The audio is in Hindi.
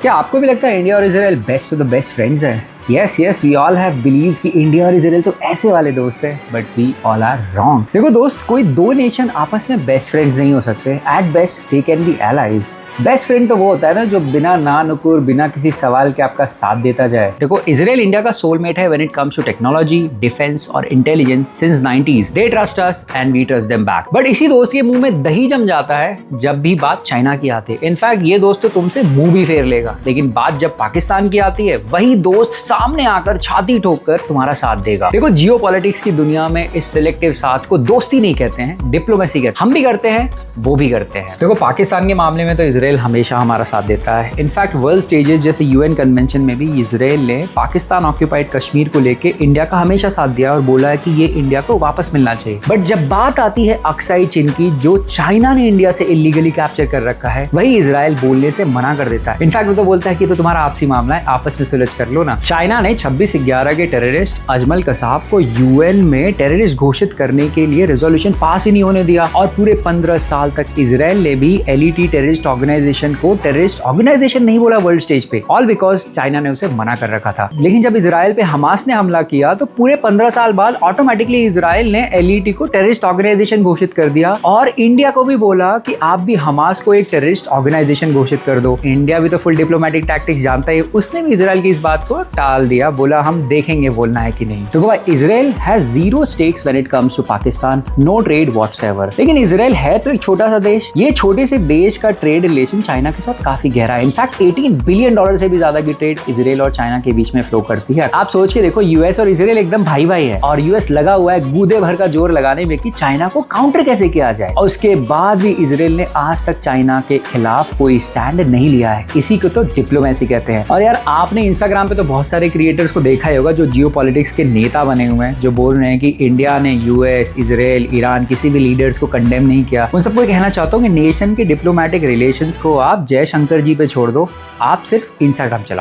क्या आपको भी लगता है इंडिया और Israel best of the best friends हैं? Yes we all have believe कि इंडिया और इजराइल तो ऐसे वाले दोस्त हैं, but we all are wrong. देखो दोस्त, कोई दो नेशन आपस में बेस्ट फ्रेंड्स नहीं हो सकते। At best they can be allies. Best friend तो वो होता है ना जो बिना ना नुकुर, बिना किसी सवाल के आपका साथ देता जाए। देखो, इजराइल इंडिया का सोलमेट है when it comes to technology, defence और intelligence since 90s। They trust us and we trust them back. But इसी दोस्त के मुंह में दही जम जाता है जब भी बात चाइना की आती है। इनफैक्ट ये दोस्त तो तुमसे मुंह भी फेर लेगा, लेकिन बात जब पाकिस्तान की आती है वही दोस्त सामने आकर छाती ठोक कर तुम्हारा साथ देगा। देखो, जियोपॉलिटिक्स की दुनिया में इस सिलेक्टिव साथ को दोस्ती नहीं कहते हैं, डिप्लोमेसी कहते हैं। हम भी करते हैं, वो भी करते हैं। देखो, पाकिस्तान के मामले में तो इजराइल हमेशा हमारा साथ देता है। इनफैक्ट वर्ल्ड स्टेजेस जैसे यूएन कन्वेंशन में भी इजराइल ने पाकिस्तान ऑक्यूपाइड कश्मीर को लेके इंडिया का हमेशा साथ दिया और बोला है कि ये इंडिया को वापस मिलना चाहिए। बट जब बात आती है अक्साई चीन की, जो चाइना ने इंडिया से इलीगली कैप्चर कर रखा है, वही इजराइल बोलने से मना कर देता है। इनफैक्ट वो तो बोलता है कि तो तुम्हारा आपसी मामला है, आपस में सुलझ कर लो ना। चाइना ने 26/11 के टेररिस्ट अजमल कसाब को यूएन में टेररिस्ट घोषित करने के लिए रेजोल्यूशन पास ही नहीं होने दिया और पूरे 15 साल तक इजराइल ने भी एलईटी टेररिस्ट ऑर्गेनाइजेशन को टेररिस्ट ऑर्गेनाइजेशन नहीं बोला वर्ल्ड स्टेज पे, ऑल बिकॉज चाइना ने उसे मना कर रखा था। लेकिन जब इजराइल पे हमास ने हमला किया तो पूरे 15 साल बाद ऑटोमेटिकली इजराइल ने एलईटी को टेररिस्ट ऑर्गेनाइजेशन घोषित कर दिया और इंडिया को भी बोला कि आप भी हमास को एक टेररिस्ट ऑर्गेनाइजेशन घोषित कर दो। इंडिया भी तो फुल डिप्लोमेटिक टैक्टिक्स जानता है, उसने भी इजराइल की इस बात को टाल दिया, बोला हम देखेंगे बोलना है कि नहीं। तो भाई, Israel has zero stakes when it comes to Pakistan, no trade whatsoever. लेकिन इजराइल है तो एक छोटा सा देश। ये छोटे से देश का ट्रेड रिलेशन चाइना के साथ काफी गहरा है। इनफैक्ट $18 बिलियन से भी ज्यादा की ट्रेड इजराइल और चाइना के बीच में फ्लो करती है। आप सोच के देखो, यूएस और इजराइल एकदम भाई भाई है और यूएस लगा हुआ है गूदे भर का जोर लगाने में कि चाइना को काउंटर कैसे किया जाए, और उसके बाद भी इजराइल ने आज तक चाइना के खिलाफ कोई स्टैंड नहीं लिया है। इसी को तो डिप्लोमेसी कहते हैं। और यार, आपने इंस्टाग्राम पे तो बहुत सारे क्रिएटर्स को देखा ही होगा जो जियोपॉलिटिक्स के नेता बने हुए हैं, जो बोल रहे हैं कि इंडिया ने यूएस, इजराइल, ईरान किसी भी लीडर्स को कंडेम नहीं किया। उन सबको कहना चाहता हूँ कि नेशन के डिप्लोमेटिक रिलेशंस को आप जयशंकर जी पे छोड़ दो, आप सिर्फ इंस्टाग्राम चलाओ।